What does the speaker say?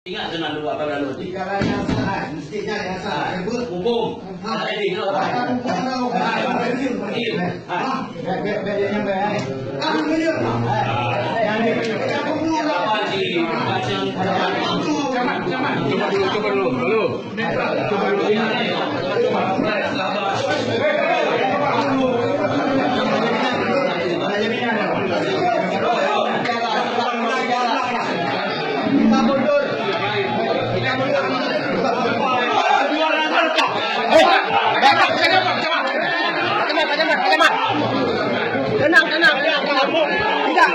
Ingat selalu apa lalu. Jika yang salah, mestinya yang salah. Hukum. Ini kalau coba dulu. Kita mundur. Tenang. Tidak.